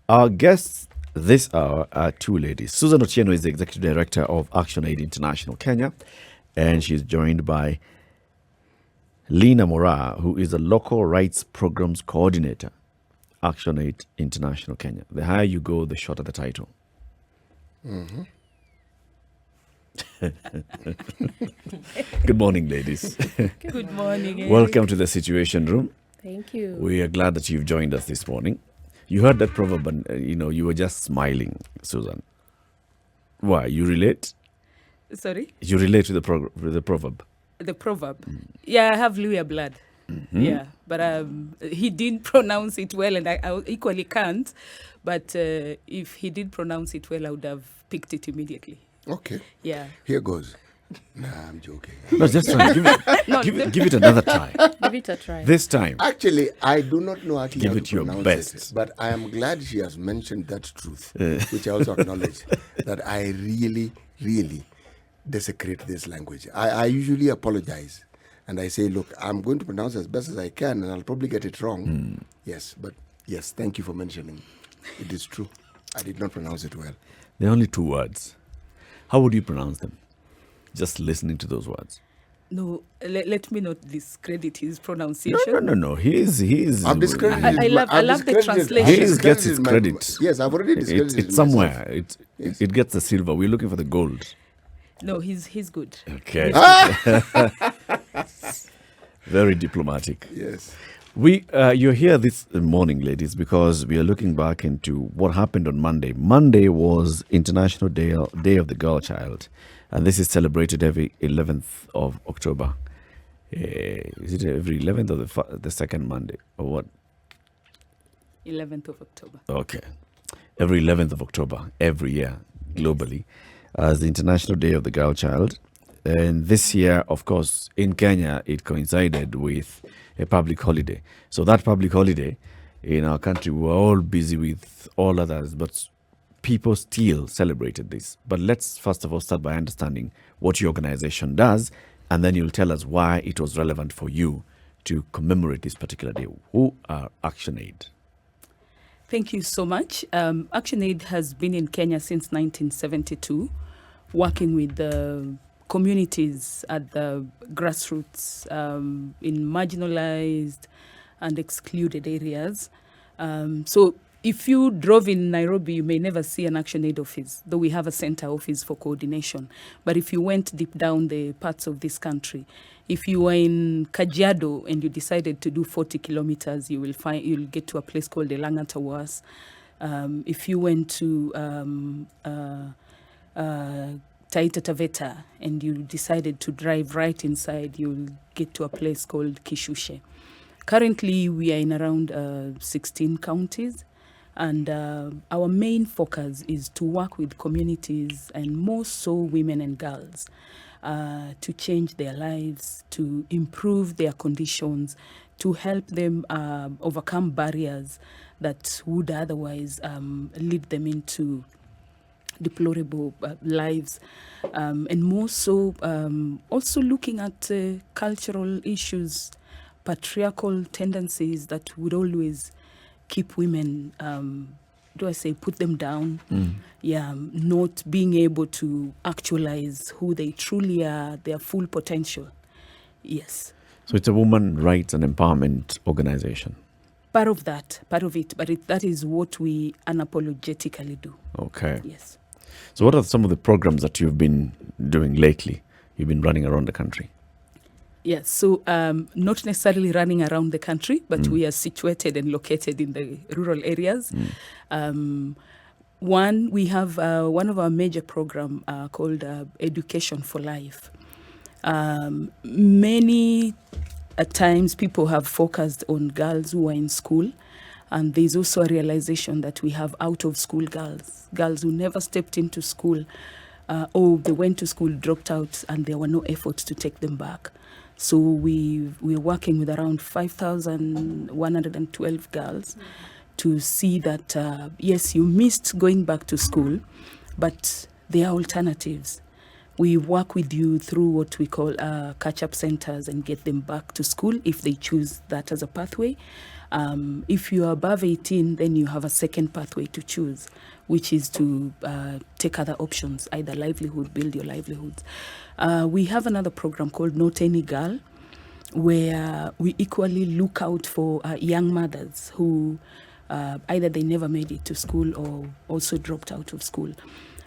Our guests this hour are two ladies. Susan Otieno is the Executive Director of ActionAID International Kenya, and she's joined by Lina Mora, who is a Local Rights Programs Coordinator, ActionAID International Kenya. The higher you go, the shorter the title. Mm-hmm. Good morning, ladies. Good morning, Eric. Welcome to the Situation Room. Thank you. We are glad that you've joined us this morning. You heard that proverb and, you were just smiling, Susan. Why? You relate? Sorry? You relate to the proverb? The proverb? Yeah, I have Luya blood. Mm-hmm. Yeah, but he didn't pronounce it well, and I equally can't. But if he did pronounce it well, I would have picked it immediately. Okay. Yeah. Here goes. Nah, I'm joking. No, just try. Give it another try. Give it a try. This time. Actually, I do not know actually Give how it to your pronounce best. it, but I am glad she has mentioned that truth, which I also acknowledge, that I really, really desecrate this language. I usually apologize, and I say, look, I'm going to pronounce as best as I can, and I'll probably get it wrong. Yes, but yes, thank you for mentioning. It is true. I did not pronounce it well. There are only two words. How would you pronounce them? Just listening to those words. No, let me not discredit his pronunciation. No. He's. I've discredited. I love the translation. He gets his credit. Yes, I've already discredited It's somewhere. Yes. It gets the silver. We're looking for the gold. No, he's good. Okay. Very diplomatic. Yes. You're here this morning, ladies, because we are looking back into what happened on Monday. Monday was International Day of the Girl Child, and this is celebrated every 11th of October. Is it every 11th or the second Monday, or what? 11th of October. Okay. Every 11th of October, every year, globally, as the International Day of the Girl Child. And this year, of course, in Kenya, it coincided with a public holiday. So that public holiday in our country, we were all busy with all others, but people still celebrated this. But let's first of all start by understanding what your organization does, and then you'll tell us why it was relevant for you to commemorate this particular day. Who are ActionAID? Thank you so much. ActionAID has been in Kenya since 1972, working with the communities at the grassroots in marginalized and excluded areas. So if you drove in Nairobi, you may never see an ActionAID office, though we have a center office for coordination. But if you went deep down the parts of this country, if you were in Kajiado and you decided to do 40 kilometers, you'll get to a place called Elanga Tawas. If you went to Taita Taveta and you decided to drive right inside, you'll get to a place called Kishushe. Currently, we are in around 16 counties, and our main focus is to work with communities, and more so women and girls, to change their lives, to improve their conditions, to help them overcome barriers that would otherwise lead them into deplorable lives, and more so also looking at cultural issues, patriarchal tendencies that would always keep women, put them down, not being able to actualize who they truly are, their full potential. Yes. So it's a woman rights and empowerment organization. Part of it, but that is what we unapologetically do. Okay. Yes. So what are some of the programs that you've been doing lately? You've been running around the country. Yes, so not necessarily running around the country, but we are situated and located in the rural areas. We have one of our major program called Education for Life. Many times people have focused on girls who are in school, and there's also a realization that we have out-of-school girls who never stepped into school, or they went to school, dropped out, and there were no efforts to take them back. So we're working with around 5,112 girls to see that, yes, you missed going back to school, but there are alternatives. We work with you through what we call catch-up centers and get them back to school if they choose that as a pathway. If you are above 18, then you have a second pathway to choose, which is to take other options, either livelihood, build your livelihoods. We have another program called Not Any Girl, where we equally look out for young mothers who either they never made it to school or also dropped out of school.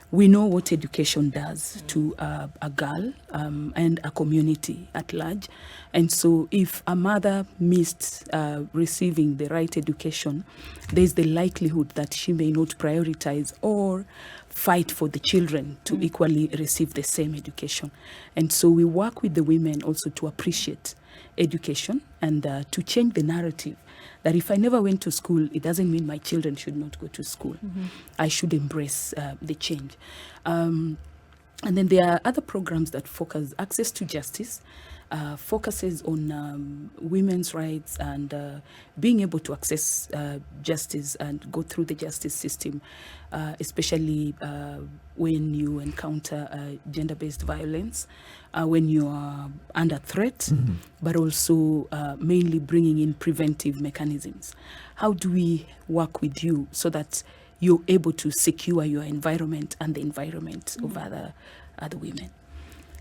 We know what education does to a girl and a community at large. And so if a mother missed receiving the right education, there's the likelihood that she may not prioritize or fight for the children to equally receive the same education. And so we work with the women also to appreciate education and to change the narrative that if I never went to school, it doesn't mean my children should not go to school. I should embrace the change. And then there are other programs that focus access to justice, focuses on women's rights and being able to access justice and go through the justice system, especially when you encounter gender-based violence, when you are under threat, but also mainly bringing in preventive mechanisms. How do we work with you so that you're able to secure your environment and the environment of other women?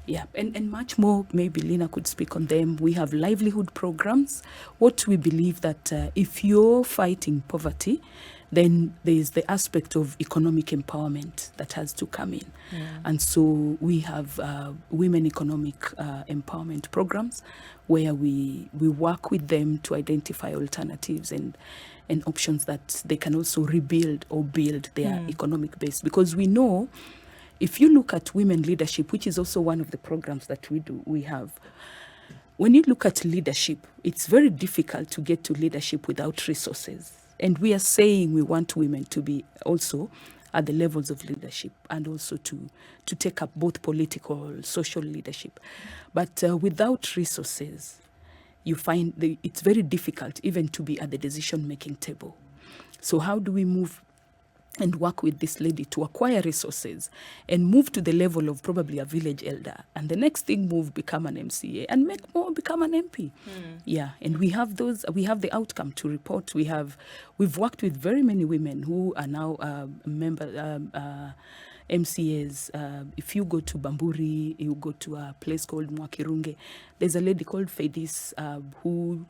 Yeah, and much more, maybe Lina could speak on them. We have livelihood programs. What we believe that if you're fighting poverty, then there's the aspect of economic empowerment that has to come in. And so we have women economic empowerment programs where we work with them to identify alternatives and options that they can also rebuild or build their economic base. Because we know if you look at women leadership, which is also one of the programs that we have, when you look at leadership, it's very difficult to get to leadership without resources. And we are saying we want women to be also at the levels of leadership and also to take up both political, social leadership. But without resources, you find it's very difficult even to be at the decision-making table. So how do we move and work with this lady to acquire resources and move to the level of probably a village elder, and the next thing become an MCA and make more become an MP. Yeah, and we have the outcome to report. We've worked with very many women who are now MCAs. If you go to Bamburi, you go to a place called Mwakirunge, there's a lady called Fedis who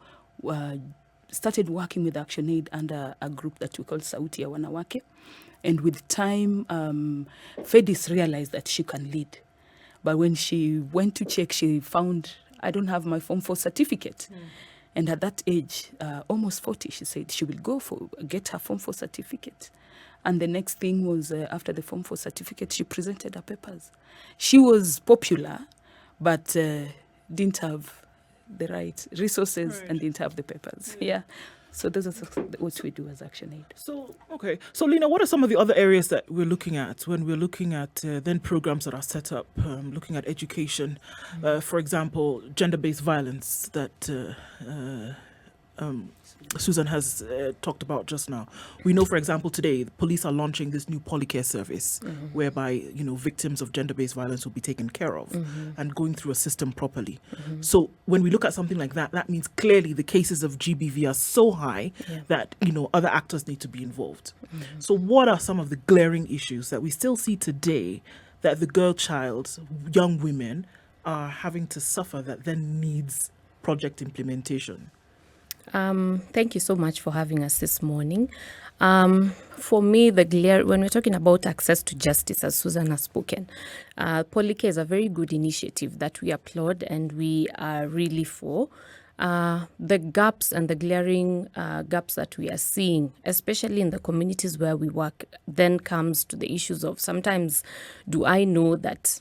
started working with ActionAID under a group that we call Sauti ya Wanawake. And with time, Fedis realized that she can lead. But when she went to check, she found, I don't have my Form 4 certificate. And at that age, almost 40, she said she will get her Form 4 certificate. And the next thing was, after the Form 4 certificate, she presented her papers. She was popular, but didn't have the right resources and didn't have the papers. Yeah. So those are what we do as ActionAID. So, okay. So, Lina, what are some of the other areas that we're looking at when we're looking at then programs that are set up, looking at education, for example, gender-based violence that Susan has talked about just now. We know, for example, today, the police are launching this new polycare service whereby, victims of gender-based violence will be taken care of and going through a system properly. So when we look at something like that, that means clearly the cases of GBV are so high that, other actors need to be involved. So what are some of the glaring issues that we still see today that the girl child, young women are having to suffer that then needs project implementation? Thank you so much for having us this morning. For me, when we're talking about access to justice, as Susan has spoken, Polycare is a very good initiative that we applaud and we are really for. The gaps and the glaring gaps that we are seeing, especially in the communities where we work, then comes to the issues of sometimes, do I know that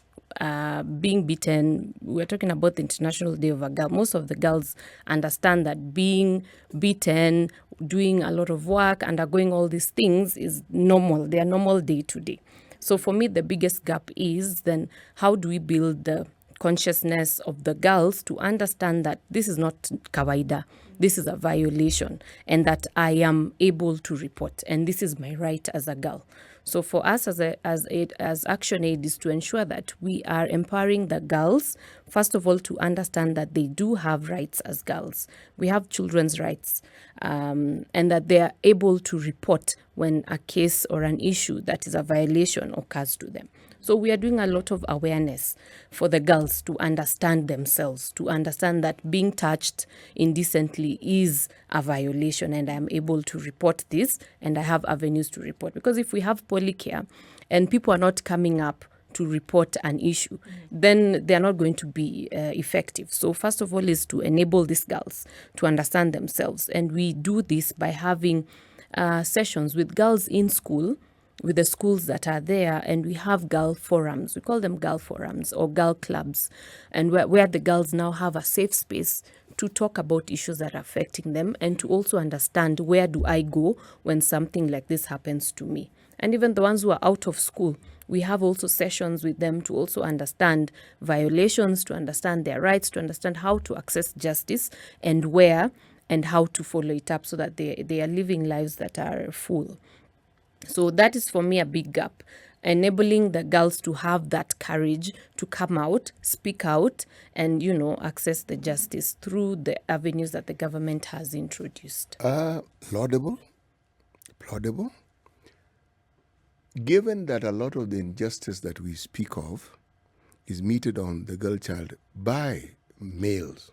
being beaten, we're talking about the International Day of a Girl. Most of the girls understand that being beaten, doing a lot of work, undergoing all these things is normal. They are normal day to day. So for me, the biggest gap is then how do we build the consciousness of the girls to understand that this is not kawaida, this is a violation, and that I am able to report, and this is my right as a girl. So for us as ActionAID is to ensure that we are empowering the girls, first of all, to understand that they do have rights as girls. We have children's rights, and that they are able to report when a case or an issue that is a violation occurs to them. So we are doing a lot of awareness for the girls to understand themselves, to understand that being touched indecently is a violation, and I'm able to report this, and I have avenues to report. Because if we have polycare and people are not coming up to report an issue, then they are not going to be effective. So first of all is to enable these girls to understand themselves. And we do this by having sessions with girls in school, with the schools that are there, and we have girl forums. We call them girl forums or girl clubs, and where the girls now have a safe space to talk about issues that are affecting them, and to also understand, where do I go when something like this happens to me? And even the ones who are out of school, we have also sessions with them to also understand violations, to understand their rights, to understand how to access justice and where and how to follow it up, so that they are living lives that are full. So that is for me a big gap, enabling the girls to have that courage to come out, speak out, and, access the justice through the avenues that the government has introduced. Laudable. Given that a lot of the injustice that we speak of is meted on the girl child by males.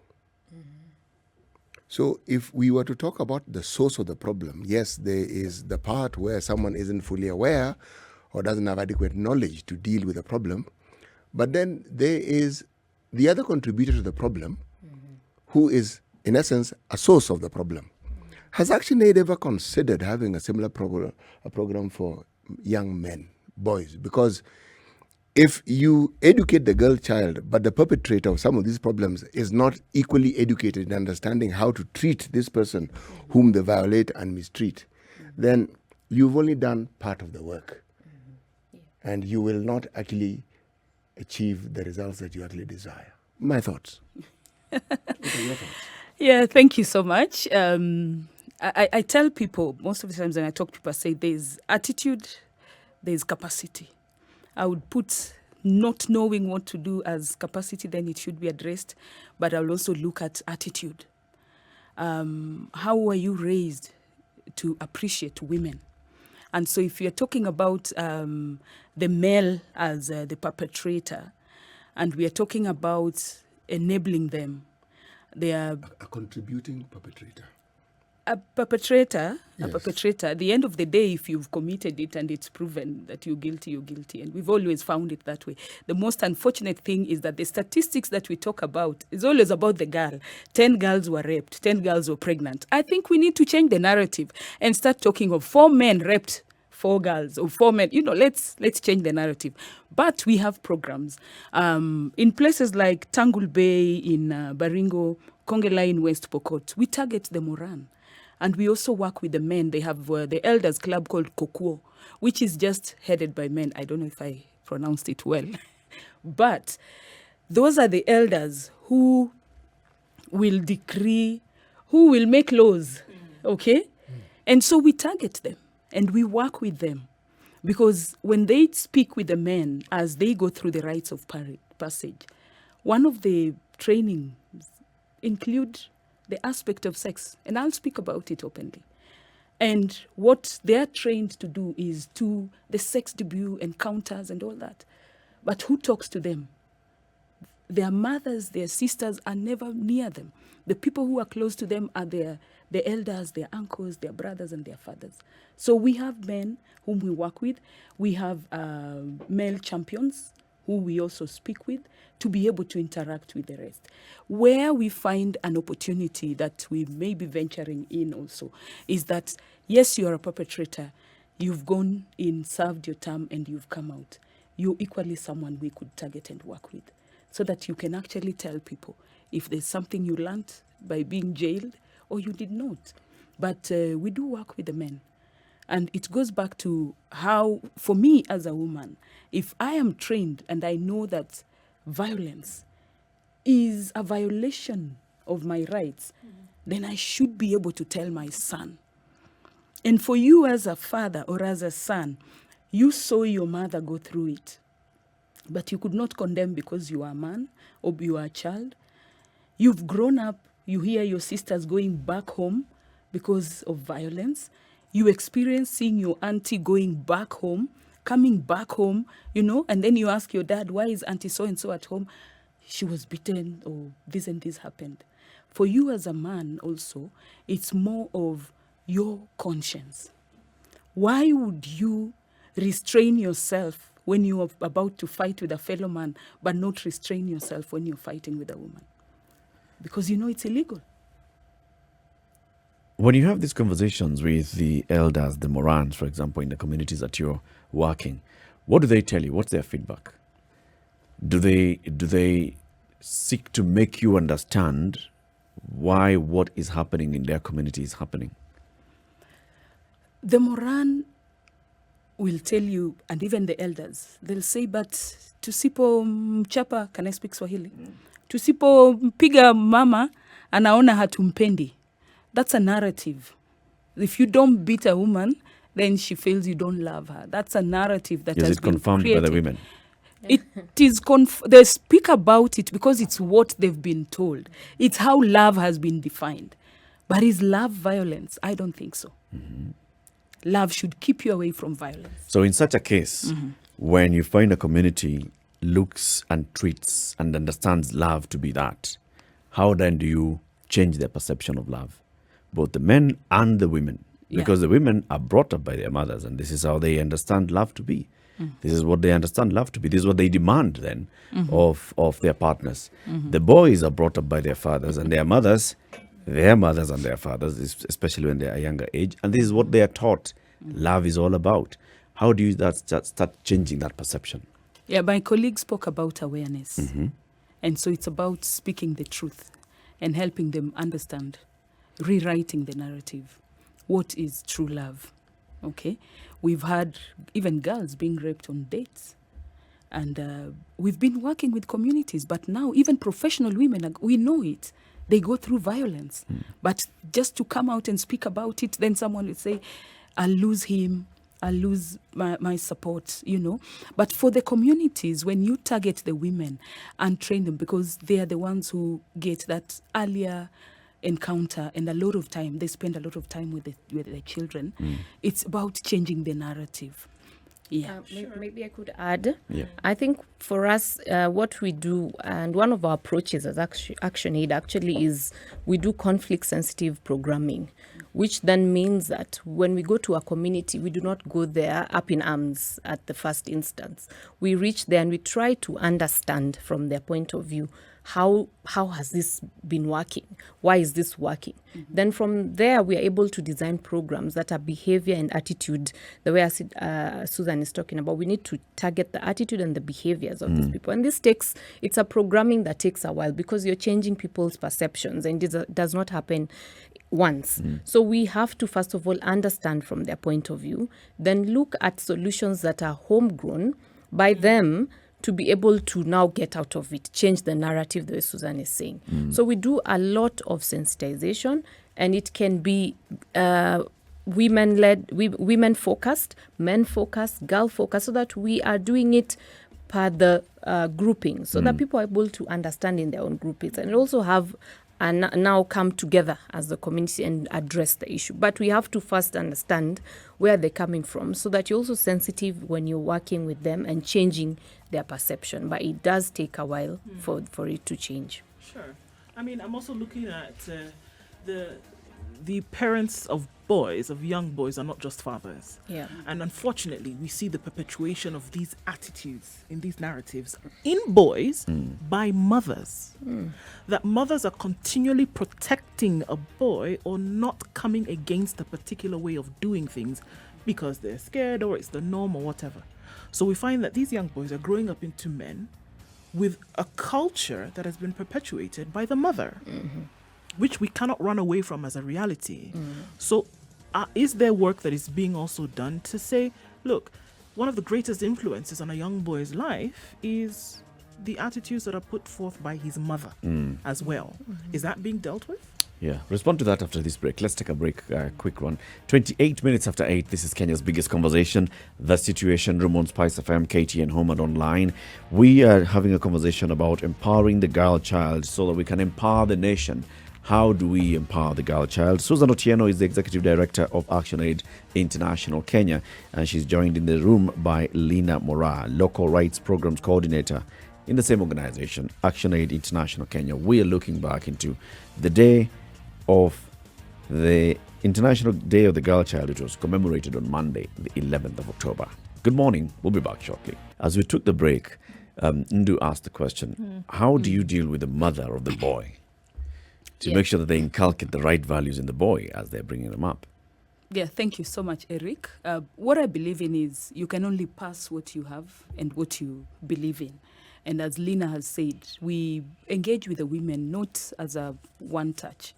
So if we were to talk about the source of the problem, yes, there is the part where someone isn't fully aware or doesn't have adequate knowledge to deal with the problem. But then there is the other contributor to the problem, who is, in essence, a source of the problem. Has ActionAID ever considered having a similar program for young men, boys? Because if you educate the girl child, but the perpetrator of some of these problems is not equally educated in understanding how to treat this person whom they violate and mistreat, then you've only done part of the work. And you will not actually achieve the results that you actually desire. My thoughts. What are your thoughts? Yeah, thank you so much. I tell people, most of the times when I talk to people, I say there's attitude, there's capacity. I would put not knowing what to do as capacity, then it should be addressed. But I'll also look at attitude. How were you raised to appreciate women? And so if you're talking about the male as the perpetrator, and we are talking about enabling them, they are A contributing perpetrator. a perpetrator, Yes. at the end of the day, if you've committed it and it's proven that you're guilty, you're guilty. And we've always found it that way. The most unfortunate thing is that the statistics that we talk about is always about the girl. 10 girls were raped, 10 girls were pregnant. I think we need to change the narrative and start talking of 4 men raped 4 girls or 4 men. Let's change the narrative. But we have programs in places like Tangul Bay, in Baringo, Kongela in West Pokot. We target the Moran. And we also work with the men. They have the elders club called Kokuo, which is just headed by men. I don't know if I pronounced it well. But those are the elders who will decree, who will make laws, okay? And so we target them and we work with them. Because when they speak with the men as they go through the rites of passage, one of the trainings include the aspect of sex, and I'll speak about it openly. And what they're trained to do is to the sex debut encounters and all that. But who talks to them? Their mothers, their sisters are never near them. The people who are close to them are the elders, their uncles, their brothers, and their fathers. So we have men whom we work with. We have male champions who we also speak with to be able to interact with the rest. Where we find an opportunity that we may be venturing in also is that, yes, you are a perpetrator. You've gone in, served your term, and you've come out. You're equally someone we could target and work with so that you can actually tell people if there's something you learned by being jailed or you did not. But we do work with the men. And it goes back to how, for me as a woman, if I am trained and I know that violence is a violation of my rights, then I should be able to tell my son. And for you as a father or as a son, You saw your mother go through it, but you could not condemn because you are a man or you are a child. You've grown up, you hear your sisters going back home because of violence. You experience seeing your auntie going back home, coming back home, and then you ask your dad, why is auntie so-and-so at home? She was beaten or this and this happened. For you as a man also, it's more of your conscience. Why would you restrain yourself when you are about to fight with a fellow man, but not restrain yourself when you're fighting with a woman? Because it's illegal. When you have these conversations with the elders, the Morans, for example, in the communities that you're working, what do they tell you? What's their feedback? Do they seek to make you understand why what is happening in their community is happening? The Moran will tell you, and even the elders, they'll say, but tusipo mchapa, can I speak Swahili? Tusipo mpiga mama, anaona hatumpendi. That's a narrative. If you don't beat a woman, then she feels you don't love her. That's a narrative that has been confirmed created by the women? It is they speak about it because it's what they've been told. It's how love has been defined. But is love violence? I don't think so. Love should keep you away from violence. So in such a case, when you find a community looks and treats and understands love to be that, how then do you change their perception of love? Both the men and the women. Because the women are brought up by their mothers, and this is how they understand love to be. This is what they understand love to be. This is what they demand then of their partners. The boys are brought up by their fathers, and their mothers and their fathers, especially when they are a younger age. And this is what they are taught love is all about. How do you start changing that perception? Yeah, my colleague spoke about awareness. And so it's about speaking the truth and helping them understand, rewriting the narrative. What is true love? Okay? We've had even girls being raped on dates. And we've been working with communities, but now even professional women, we know it. They go through violence. But just to come out and speak about it, then someone will say, I'll lose him, I'll lose my support, But for the communities, when you target the women and train them, because they are the ones who get that earlier encounter, and a lot of time, they spend a lot of time with the children, it's about changing the narrative. Yeah. Maybe I could add. Yeah. I think for us, what we do, and one of our approaches as ActionAID actually is we do conflict-sensitive programming, which then means that when we go to a community, we do not go there up in arms at the first instance. We reach there and we try to understand from their point of view, how has this been working? Why is this working? Then from there, we are able to design programs that are behavior and attitude. The way Susan is talking about, we need to target the attitude and the behaviors of these people. And it's a programming that takes a while because you're changing people's perceptions, and it does not happen once. So we have to, first of all, understand from their point of view, then look at solutions that are homegrown by them, to be able to now get out of it, change the narrative the way Susan is saying. So we do a lot of sensitization, and it can be women-led, women-focused, men-focused, girl-focused, so that we are doing it per the grouping, so that people are able to understand in their own groupings and also have and now come together as a community and address the issue. But we have to first understand where they're coming from, so that you're also sensitive when you're working with them and changing their perception. But it does take a while for it to change. Sure. I mean, I'm also looking at the parents of boys, of young boys, are not just fathers. Yeah. And unfortunately, we see the perpetuation of these attitudes in these narratives in boys by mothers. That mothers are continually protecting a boy or not coming against a particular way of doing things because they're scared or it's the norm or whatever. So we find that these young boys are growing up into men with a culture that has been perpetuated by the mother, which we cannot run away from as a reality. So is there work that is being also done to say, look, one of the greatest influences on a young boy's life is the attitudes that are put forth by his mother as well? Is that being dealt with? Yeah, respond to that after this break. Let's take a break, quick one. 28 minutes after 8, this is Kenya's biggest conversation, The Situation Room on SpiceFM, KTN Home and online. We are having a conversation about empowering the girl child so that we can empower the nation. How do we empower the girl child? Susan Otieno is the Executive Director of ActionAID International Kenya, and she's joined in the room by Lina Mora, Local Rights Programs Coordinator in the same organization, ActionAID International Kenya. We are looking back into the day of the International Day of the Girl Child, which was commemorated on Monday, the 11th of October. Good morning. We'll be back shortly. As we took the break, Ndu asked the question, how do you deal with the mother of the boy to make sure that they inculcate the right values in the boy as they're bringing them up? Yeah, thank you so much, Eric. What I believe in is you can only pass what you have and what you believe in. And as Lina has said, we engage with the women not as a one touch.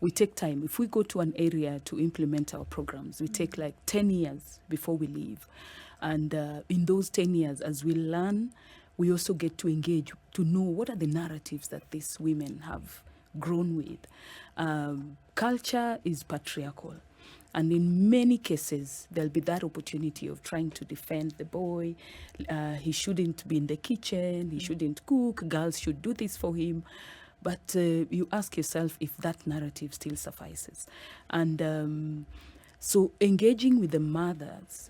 We take time. If we go to an area to implement our programs, we take like 10 years before we leave. And in those 10 years, as we learn, we also get to engage, to know what are the narratives that these women have grown with. Culture is patriarchal. And in many cases, there'll be that opportunity of trying to defend the boy. He shouldn't be in the kitchen. He shouldn't cook. Girls should do this for him. But you ask yourself if that narrative still suffices. And so engaging with the mothers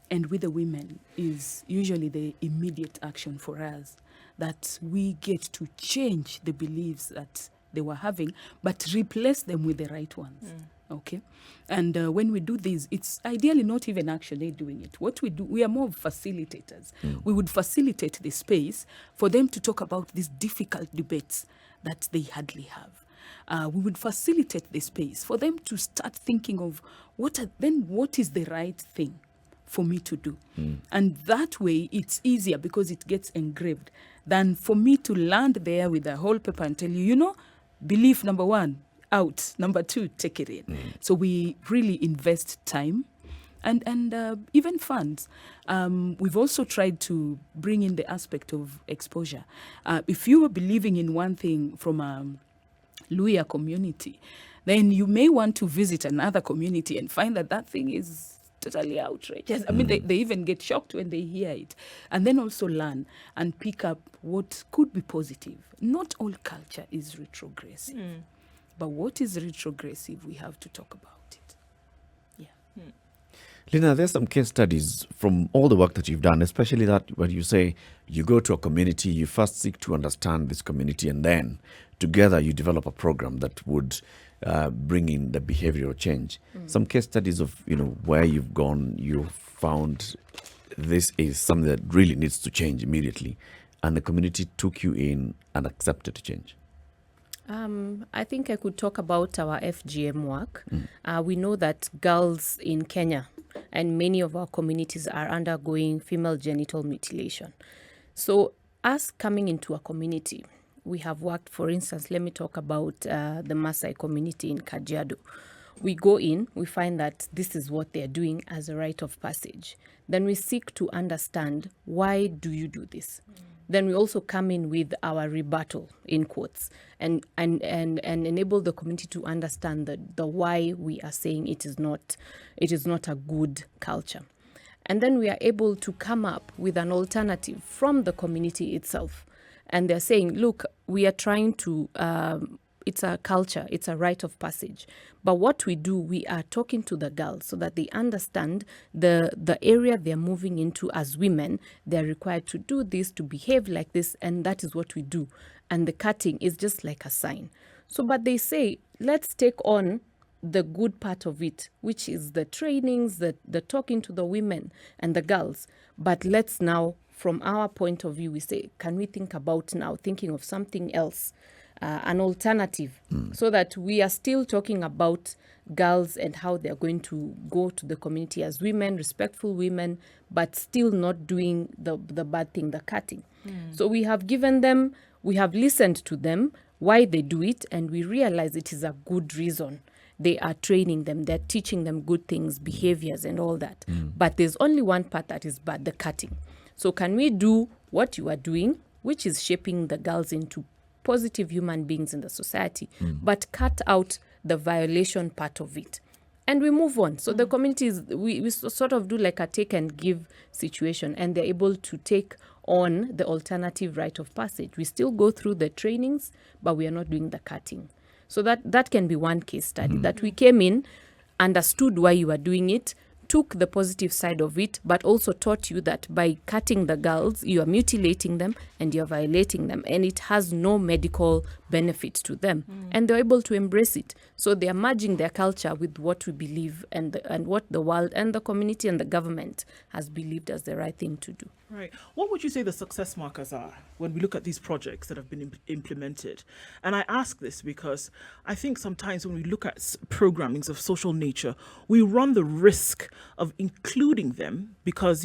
and with the women is usually the immediate action for us, that we get to change the beliefs that they were having, but replace them with the right ones. Okay? And when we do this, it's ideally not even ActionAID doing it. What we do, we are more facilitators. We would facilitate the space for them to talk about these difficult debates that they hardly have. We would facilitate the space for them to start thinking of what is the right thing for me to do. And that way it's easier because it gets engraved than for me to land there with a whole paper and tell you, belief number 1, out. Number 2, take it in. So we really invest time and even funds. We've also tried to bring in the aspect of exposure. If you were believing in one thing from a Luhya community, then you may want to visit another community and find that thing is totally outrageous. I mean, they even get shocked when they hear it. And then also learn and pick up what could be positive. Not all culture is retrogressive. But what is retrogressive, we have to talk about it. Yeah. Lina, there's some case studies from all the work that you've done, especially that when you say you go to a community, you first seek to understand this community, and then together you develop a program that would bring in the behavioral change. Some case studies of where you've gone, you've found this is something that really needs to change immediately, and the community took you in and accepted to change. I think I could talk about our FGM work. We know that girls in Kenya and many of our communities are undergoing female genital mutilation. So us coming into a community, we have worked, for instance, let me talk about the Maasai community in Kajiado. We go in, we find that this is what they're doing as a rite of passage. Then we seek to understand, why do you do this? Then we also come in with our rebuttal, in quotes, and enable the community to understand the why we are saying it is not a good culture. And then we are able to come up with an alternative from the community itself. And they're saying, look, we are trying to, it's a culture, it's a rite of passage. But what we do, we are talking to the girls so that they understand the area they're moving into as women. They're required to do this, to behave like this, and that is what we do. And the cutting is just like a sign. So, but they say, let's take on the good part of it, which is the trainings, the talking to the women and the girls. But let's now, from our point of view, we say, can we think about now thinking of something else? An alternative, so that we are still talking about girls and how they're going to go to the community as women, respectful women, but still not doing the bad thing, the cutting. So we have given them, we have listened to them, why they do it, and we realize it is a good reason. They are training them, they're teaching them good things, behaviors and all that. But there's only one part that is bad, the cutting. So can we do what you are doing, which is shaping the girls into positive human beings in the society, but cut out the violation part of it. And we move on. So the communities, we sort of do like a take and give situation, and they're able to take on the alternative rite of passage. We still go through the trainings, but we are not doing the cutting. So that can be one case study, that we came in, understood why you are doing it, took the positive side of it, but also taught you that by cutting the girls, you are mutilating them and you're violating them, and it has no medical benefit to them. And they're able to embrace it. So they are merging their culture with what we believe and what the world and the community and the government has believed as the right thing to do. Right. What would you say the success markers are when we look at these projects that have been implemented? And I ask this because I think sometimes when we look at programmings of social nature, we run the risk of including them because,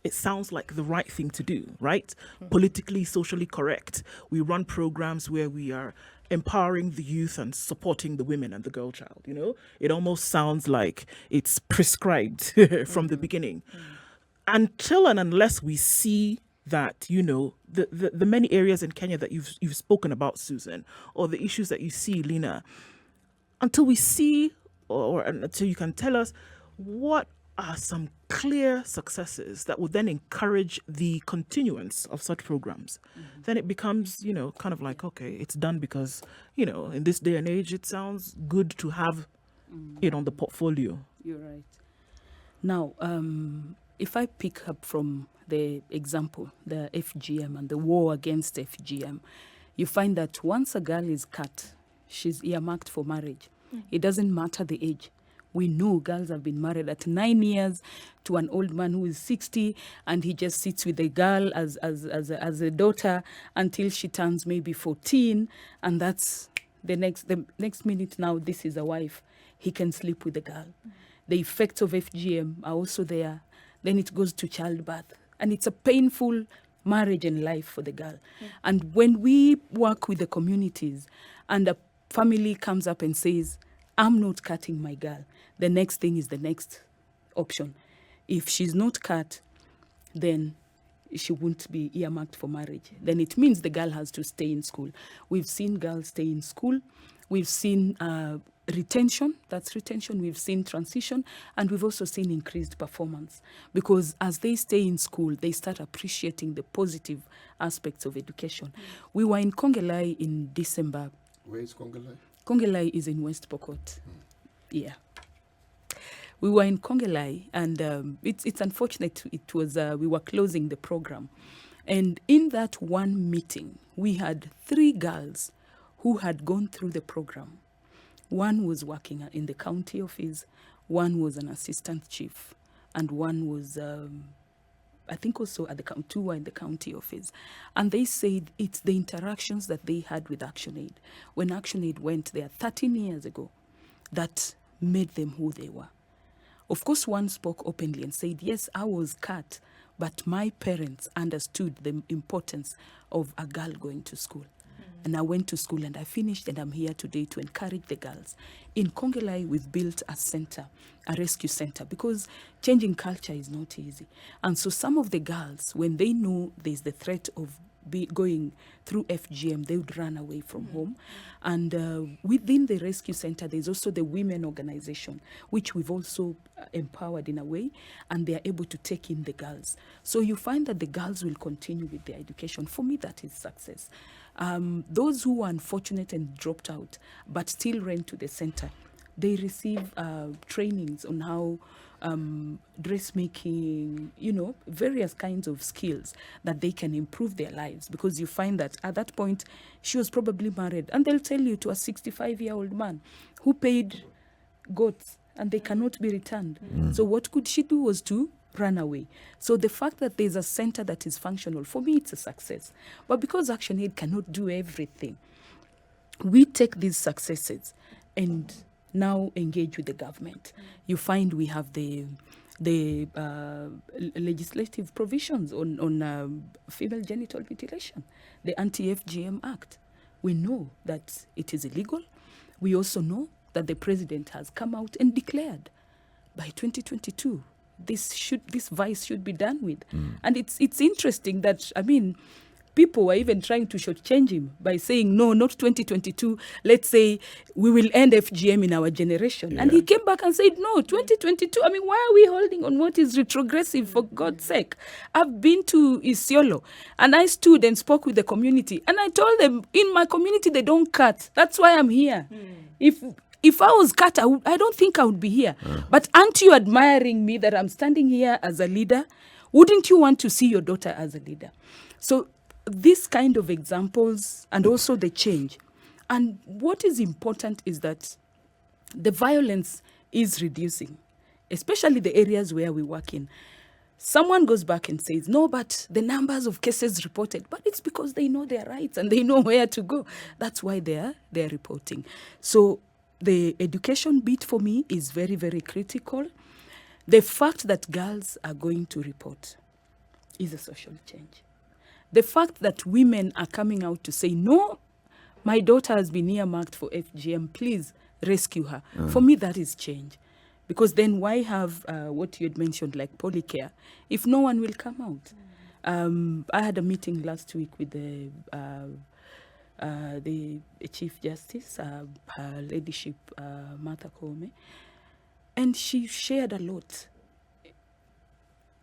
it sounds like the right thing to do, right? Politically, socially correct. We run programs where we are empowering the youth and supporting the women and the girl child, It almost sounds like it's prescribed from the beginning. Until and unless we see that, the many areas in Kenya that you've spoken about, Susan, or the issues that you see, Lena, until we see or until you can tell us what are some clear successes that would then encourage the continuance of such programs, then it becomes, kind of like, okay, it's done because, in this day and age, it sounds good to have it on the portfolio. You're right. Now, if I pick up from the example, the FGM and the war against FGM, you find that once a girl is cut, she's earmarked for marriage. It doesn't matter the age. We know girls have been married at 9 years to an old man who is 60, and he just sits with the girl as a daughter until she turns maybe 14, and that's the next minute. Now this is a wife. He can sleep with the girl. The effects of FGM are also there. Then it goes to childbirth, and it's a painful marriage and life for the girl. And when we work with the communities and a family comes up and says, I'm not cutting my girl, the next thing is the next option. If she's not cut, then she won't be earmarked for marriage. Then it means the girl has to stay in school. We've seen girls stay in school. We've seen retention, that's retention. We've seen transition, and we've also seen increased performance, because as they stay in school, they start appreciating the positive aspects of education. We were in Kongelai in December. Where is Kongelai? Kongelai is in West Pokot. Yeah. We were in Kongelai, and it's unfortunate. It was we were closing the program, and in that one meeting, we had 3 girls who had gone through the program. One was working in the county office, one was an assistant chief, and one was, I think also at the 2 were in the county office. And they said it's the interactions that they had with ActionAID. When ActionAID went there 13 years ago, that made them who they were. Of course, one spoke openly and said, yes, I was cut, but my parents understood the importance of a girl going to school. And I went to school and I finished, and I'm here today to encourage the girls. In Kongelai, we've built a center, a rescue center, because changing culture is not easy. And so some of the girls, when they know there's the threat of going through FGM, they would run away from home. And within the rescue center, there's also the women organization, which we've also empowered in a way, and they are able to take in the girls. So you find that the girls will continue with their education. For me, that is success. Those who were unfortunate and dropped out, but still ran to the center, they receive trainings on how dressmaking, various kinds of skills that they can improve their lives. Because you find that at that point, she was probably married, and they'll tell you, to a 65-year-old man who paid goats and they cannot be returned. So what could she do was to run away. So the fact that there's a center that is functional, for me, it's a success. But because ActionAID cannot do everything, we take these successes and now engage with the government. You find we have the legislative provisions on female genital mutilation, the Anti-FGM Act. We know that it is illegal. We also know that the president has come out and declared by 2022 this vice should be done with. And it's interesting that, people were even trying to shortchange him by saying, no, not 2022. Let's say we will end FGM in our generation. And he came back and said, no, 2022. I mean, why are we holding on what is retrogressive, for God's sake? I've been to Isiolo and I stood and spoke with the community. And I told them, in my community, they don't cut. That's why I'm here. If I was cut, I don't think I would be here. But aren't you admiring me that I'm standing here as a leader? Wouldn't you want to see your daughter as a leader? So this kind of examples and also the change. And what is important is that the violence is reducing, especially the areas where we work in. Someone goes back and says, no, but the numbers of cases reported, but it's because they know their rights and they know where to go. That's why they're reporting. So the education bit for me is very, very critical. The fact that girls are going to report is a social change. The fact that women are coming out to say, no, my daughter has been earmarked for FGM, please rescue her. For me, that is change. Because then why have what you had mentioned, like polycare, if no one will come out? I had a meeting last week with the Chief Justice, her ladyship, Martha Koome, and she shared a lot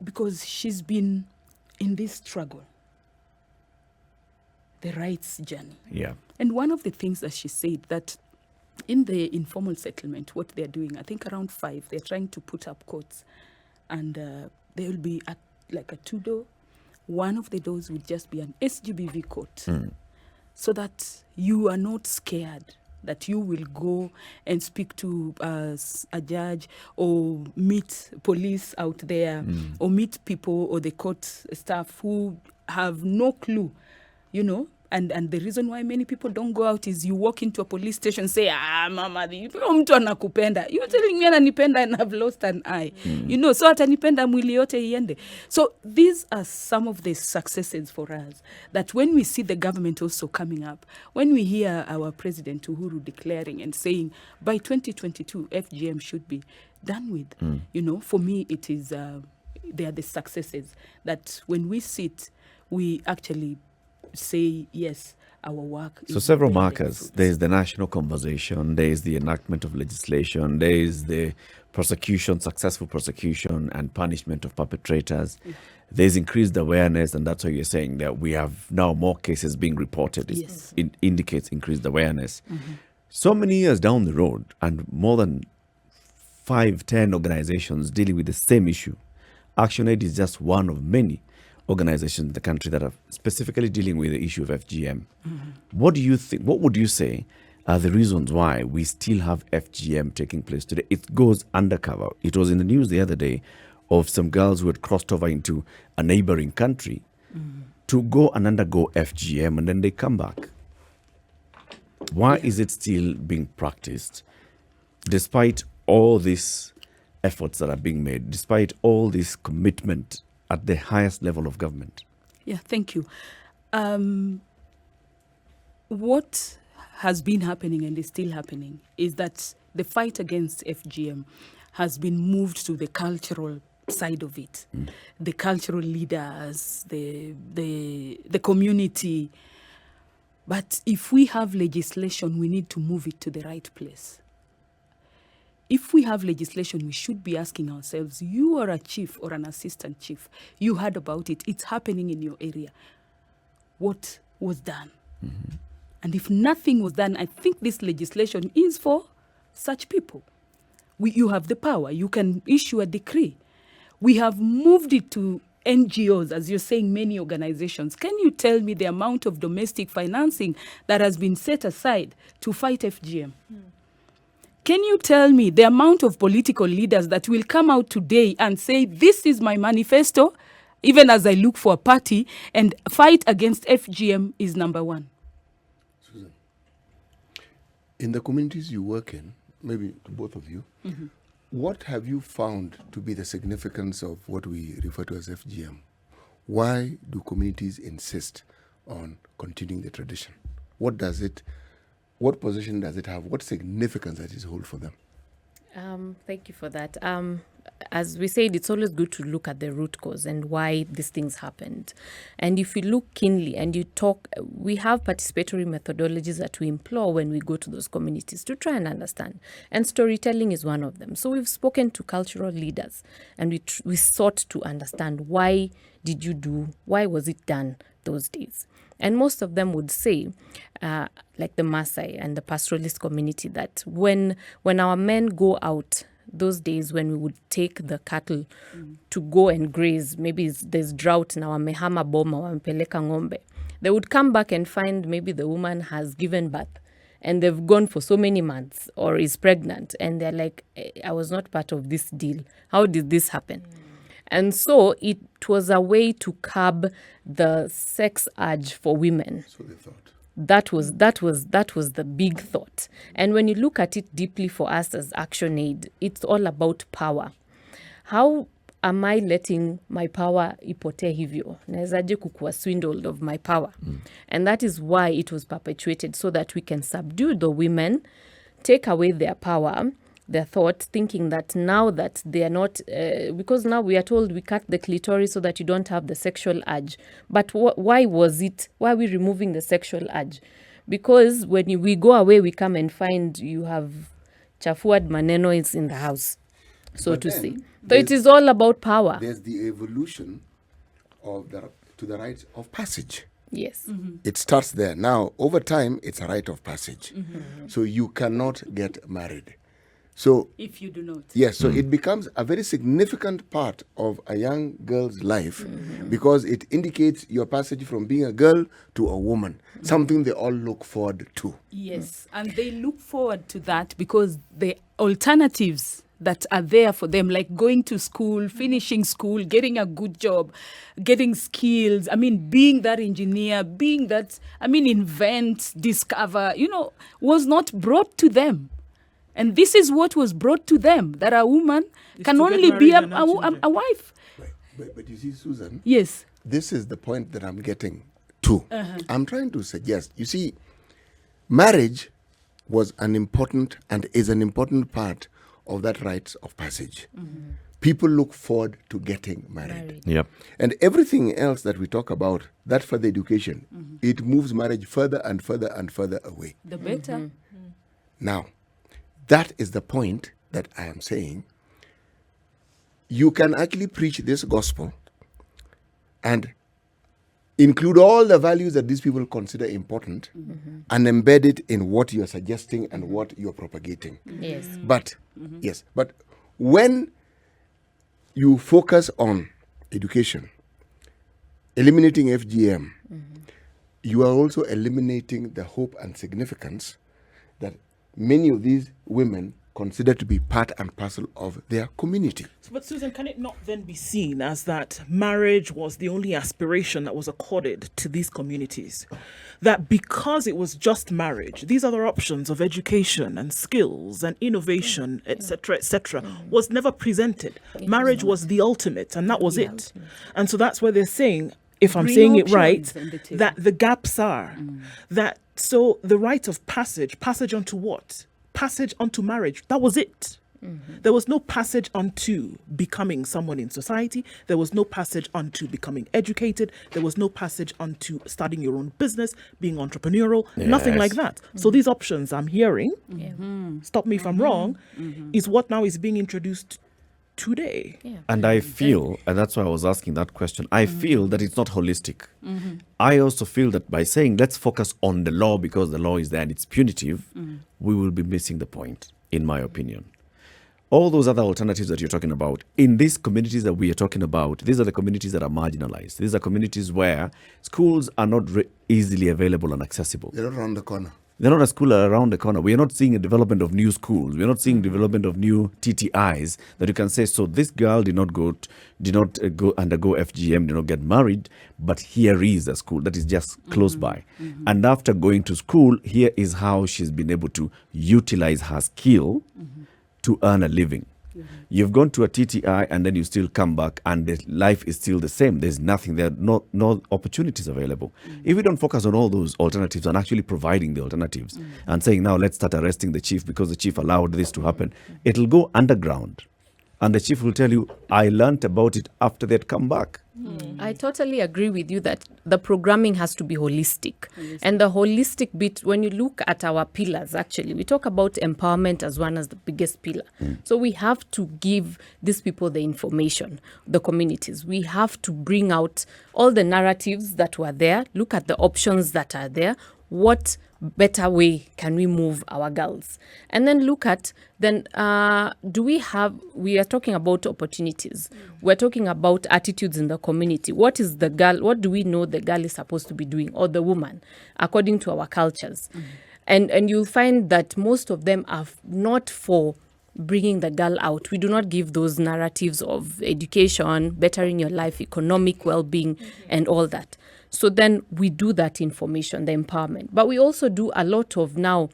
because she's been in this struggle, the rights journey. Yeah. And one of the things that she said that in the informal settlement, what they're doing, I think around 5, they're trying to put up courts, and there will be like a 2-door. One of the doors would just be an SGBV court, so that you are not scared that you will go and speak to a judge or meet police out there or meet people or the court staff who have no clue, you know. And the reason why many people don't go out is you walk into a police station, say, mama, mtu anakupenda. You're telling me ananipenda and I've lost an eye. You know, so atanipenda mwili yote iende. So these are some of the successes for us, that when we see the government also coming up, when we hear our President Uhuru declaring and saying, by 2022, FGM should be done with. You know, for me, it is, they are the successes that when we sit, we actually say, yes, our work. So several markers. There is the national conversation, there is the enactment of legislation, there is the prosecution, successful prosecution and punishment of perpetrators. There's increased awareness, and that's why you're saying that we have now more cases being reported. Yes. It indicates increased awareness. So many years down the road, and more than 5-10 organizations dealing with the same issue. ActionAID is just one of many organizations in the country that are specifically dealing with the issue of FGM. What do you think? What would you say are the reasons why we still have FGM taking place today? It goes undercover. It was in the news the other day of some girls who had crossed over into a neighboring country to go and undergo FGM, and then they come back. Why is it still being practiced despite all these efforts that are being made, despite all this commitment at the highest level of government? Yeah, thank you. What has been happening and is still happening is that the fight against FGM has been moved to the cultural side of it. The cultural leaders, the community. But if we have legislation, we need to move it to the right place. If we have legislation, we should be asking ourselves, you are a chief or an assistant chief. You heard about it. It's happening in your area. What was done? And if nothing was done, I think this legislation is for such people. You have the power. You can issue a decree. We have moved it to NGOs, as you're saying, many organizations. Can you tell me the amount of domestic financing that has been set aside to fight FGM? Can you tell me the amount of political leaders that will come out today and say, this is my manifesto, even as I look for a party, and fight against FGM is number one? Susan, in the communities you work in, maybe to both of you, what have you found to be the significance of what we refer to as FGM? Why do communities insist on continuing the tradition? What position does it have? What significance does it hold for them? Thank you for that. as we said, it's always good to look at the root cause and why these things happened. And if you look keenly and you talk, we have participatory methodologies that we employ when we go to those communities to try and understand. And storytelling is one of them. So we've spoken to cultural leaders and we sought to understand why was it done those days? And most of them would say, like the Maasai and the pastoralist community, that when our men go out, those days when we would take the cattle to go and graze, maybe there's drought now, wamehama boma, wamepeleka ng'ombe, they would come back and find maybe the woman has given birth and they've gone for so many months or is pregnant. And they're like, I was not part of this deal. How did this happen? And so it was a way to curb the sex urge for women. So they thought. That was the big thought. And when you look at it deeply for us as ActionAID, it's all about power. How am I letting my power ipotee hivyo? Nawezaje kukuwa swindled of my power? And that is why it was perpetuated, so that we can subdue the women, take away their power, their thought, thinking that now that they are not, because now we are told we cut the clitoris so that you don't have the sexual urge. But why was it? Why are we removing the sexual urge? Because when we go away, we come and find you have chafuad maneno is in the house, so But to then say. So it is all about power. There's the evolution of to the rites of passage. Yes. It starts there. Now, over time, it's a rite of passage. So you cannot get married. So If you do not. yes, so it becomes a very significant part of a young girl's life because it indicates your passage from being a girl to a woman, something they all look forward to. Yes, and they look forward to that because the alternatives that are there for them, like going to school, finishing school, getting a good job, getting skills, being that engineer, being that, invent, discover, was not brought to them. And this is what was brought to them, that a woman can to get only be married and have children. a wife. Right. But you see, Susan, Yes. this is the point that I'm getting to. I'm trying to suggest, you see, marriage was an important and is an important part of that rites of passage. People look forward to getting married. Yep. And everything else that we talk about, that further education, it moves marriage further and further and further away. The better. Now, that is the point that I am saying. You can actually preach this gospel and include all the values that these people consider important and embed it in what you're suggesting and what you're propagating. Yes. But, but when you focus on education, eliminating FGM, you are also eliminating the hope and significance that many of these women consider to be part and parcel of their community. But Susan, can it not then be seen as that marriage was the only aspiration that was accorded to these communities? That because it was just marriage, these other options of education and skills and innovation, etc., was never presented. Marriage was the ultimate, and that was it. And so that's where they're saying, if I'm Bring saying it right, options on the table. that the gaps are that. So the rite of passage onto what? Passage onto marriage. That was it. There was no passage onto becoming someone in society. There was no passage onto becoming educated. There was no passage onto starting your own business, being entrepreneurial, nothing like that. So these options I'm hearing, stop me if I'm wrong, is what now is being introduced today. And I feel, and that's why I was asking that question, I feel that it's not holistic. I also feel that by saying let's focus on the law because the law is there and it's punitive, we will be missing the point, in my opinion. All those other alternatives that you're talking about, in these communities that we are talking about, these are the communities that are marginalized. These are communities where schools are not easily available and accessible. They're not around the corner. They're not a school around the corner. We are not seeing a development of new schools. We're not seeing development of new TTIs that you can say, so this girl did not go undergo FGM, did not get married, but here is a school that is just close by. And after going to school, here is how she's been able to utilize her skill to earn a living. You've gone to a TTI and then you still come back and the life is still the same. There's nothing there, no opportunities available. If we don't focus on all those alternatives and actually providing the alternatives and saying, now let's start arresting the chief because the chief allowed this to happen, it'll go underground. And the chief will tell you, I learnt about it after they'd come back. I totally agree with you that the programming has to be holistic. And the holistic bit, when you look at our pillars, actually, we talk about empowerment as one as the biggest pillar. So we have to give these people the information, the communities. We have to bring out all the narratives that were there, look at the options that are there, what better way can we move our girls, and then look at then we are talking about opportunities, we're talking about attitudes in the community. What is the girl, what do we know the girl is supposed to be doing, or the woman, according to our cultures? And you'll find that most of them are not for bringing the girl out. We do not give those narratives of education, bettering your life, economic well-being, and all that. So then we do that information, the empowerment. But we also do a lot of now,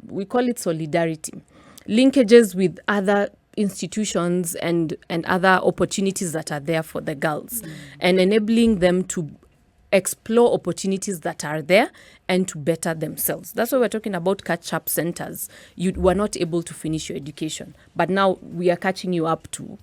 we call it solidarity, linkages with other institutions and other opportunities that are there for the girls, and enabling them to explore opportunities that are there and to better themselves. That's why we're talking about catch-up centers. You were not able to finish your education, but now we are catching you up to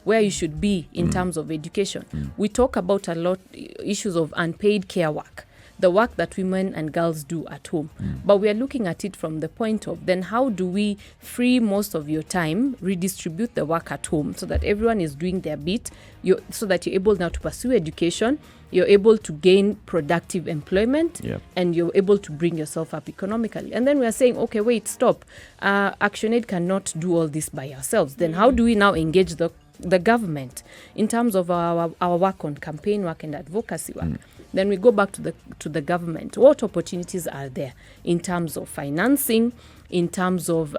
where you should be in terms of education. We talk about a lot issues of unpaid care work, the work that women and girls do at home. But we are looking at it from the point of then how do we free most of your time, redistribute the work at home so that everyone is doing their bit, so that you're able now to pursue education, you're able to gain productive employment, and you're able to bring yourself up economically. And then we are saying, okay, wait, stop. ActionAID cannot do all this by ourselves. Then how do we now engage the government in terms of our work on campaign work and advocacy work? Then we go back to the government. What opportunities are there in terms of financing, in terms of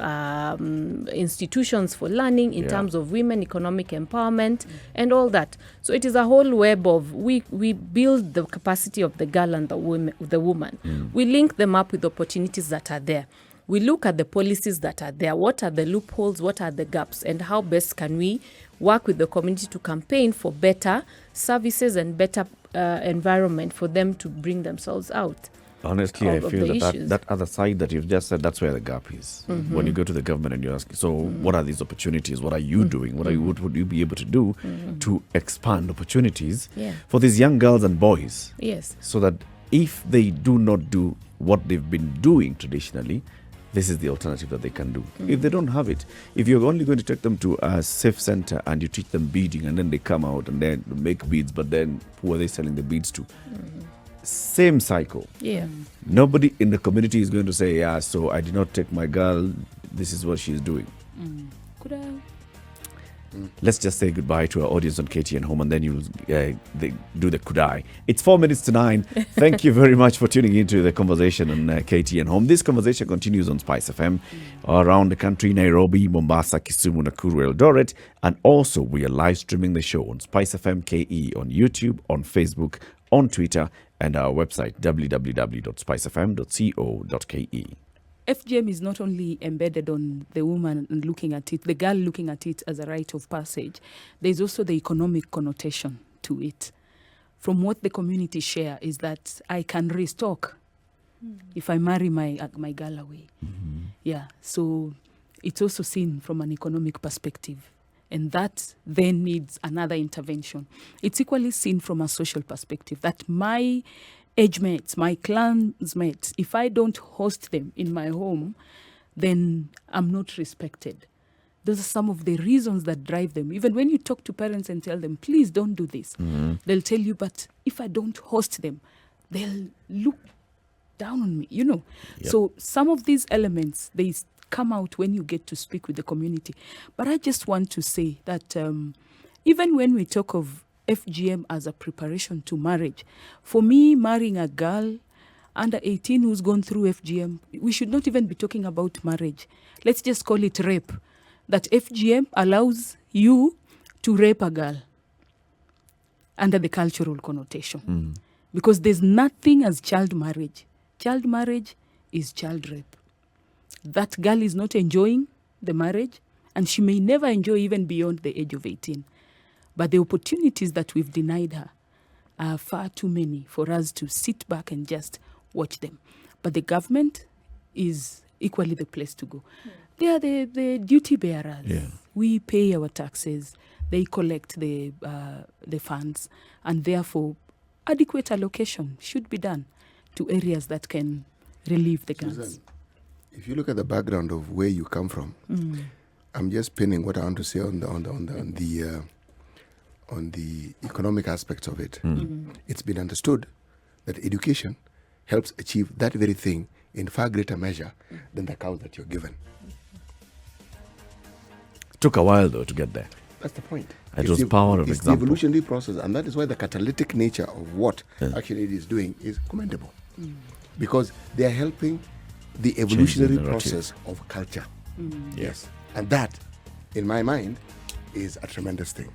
institutions for learning, in terms of women economic empowerment, and all that. So it is a whole web of, we build the capacity of the girl and the woman. We link them up with opportunities that are there. We look at the policies that are there. What are the loopholes? What are the gaps? And how best can we work with the community to campaign for better services and better environment for them to bring themselves out? Honestly, I feel that other side that you've just said, that's where the gap is. When you go to the government and you ask, so what are these opportunities? What are you doing? What would you be able to do to expand opportunities for these young girls and boys? Yes. So that if they do not do what they've been doing traditionally, this is the alternative that they can do. If they don't have it, if you're only going to take them to a safe center and you teach them beading and then they come out and then make beads, but then who are they selling the beads to? Same cycle. Nobody in the community is going to say, so I did not take my girl, this is what she's doing. Could I? Let's just say goodbye to our audience on KTN Home, and then you'll do the kudai. It's 4 minutes to 9. Thank you very much for tuning into the conversation on KTN Home. This conversation continues on SpiceFM around the country, Nairobi, Mombasa, Kisumu, Nakuru, Eldoret, and also we are live streaming the show on SpiceFM KE on YouTube, on Facebook, on Twitter, and our website www.spicefm.co.ke. FGM is not only embedded on the woman and looking at it, the girl looking at it as a rite of passage. There's also the economic connotation to it. From what the community share is that I can restock if I marry my girl away. So it's also seen from an economic perspective. And that then needs another intervention. It's equally seen from a social perspective, that my age mates, my clansmates, if I don't host them in my home, then I'm not respected. Those are some of the reasons that drive them. Even when you talk to parents and tell them, please don't do this, they'll tell you, but if I don't host them, they'll look down on me, So some of these elements, they come out when you get to speak with the community. But I just want to say that even when we talk of FGM as a preparation to marriage, for me, marrying a girl under 18 who's gone through FGM, we should not even be talking about marriage. Let's just call it rape. That FGM allows you to rape a girl under the cultural connotation. Because there's nothing as child marriage. Child marriage is child rape. That girl is not enjoying the marriage, and she may never enjoy even beyond the age of 18. But the opportunities that we've denied her are far too many for us to sit back and just watch them. But the government is equally the place to go. They are the duty bearers. We pay our taxes, they collect the funds, and therefore adequate allocation should be done to areas that can relieve the guns. Susan, if you look at the background of where you come from, I'm just pinning what I want to say on the economic aspects of it. It's been understood that education helps achieve that very thing in far greater measure than the cows that you're given. Took a while though to get there. That's the point. It was power of it's example. the evolutionary process, and that is why the catalytic nature of what ActionAID is doing is commendable. Because they are helping the evolutionary narrative. process of culture. Yes. And that, in my mind, is a tremendous thing.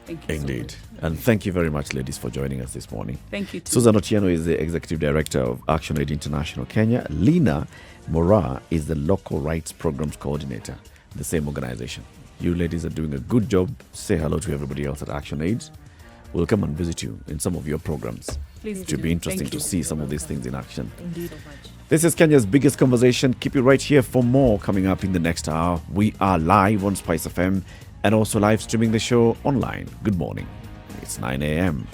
Thank you. Indeed. So much. And thank you very much, ladies, for joining us this morning. Thank you too. Susan Otieno is the Executive Director of ActionAID International Kenya. Lina Mora is the Local Rights Programs Coordinator, the same organization. You ladies are doing a good job. Say hello to everybody else at ActionAID. We'll come and visit you in some of your programs. Please It should do. be interesting Thank to you. see some of these things in action. Indeed. This is Kenya's biggest conversation. Keep it right here for more coming up in the next hour. We are live on SpiceFM and also live streaming the show online. Good morning. It's 9 a.m.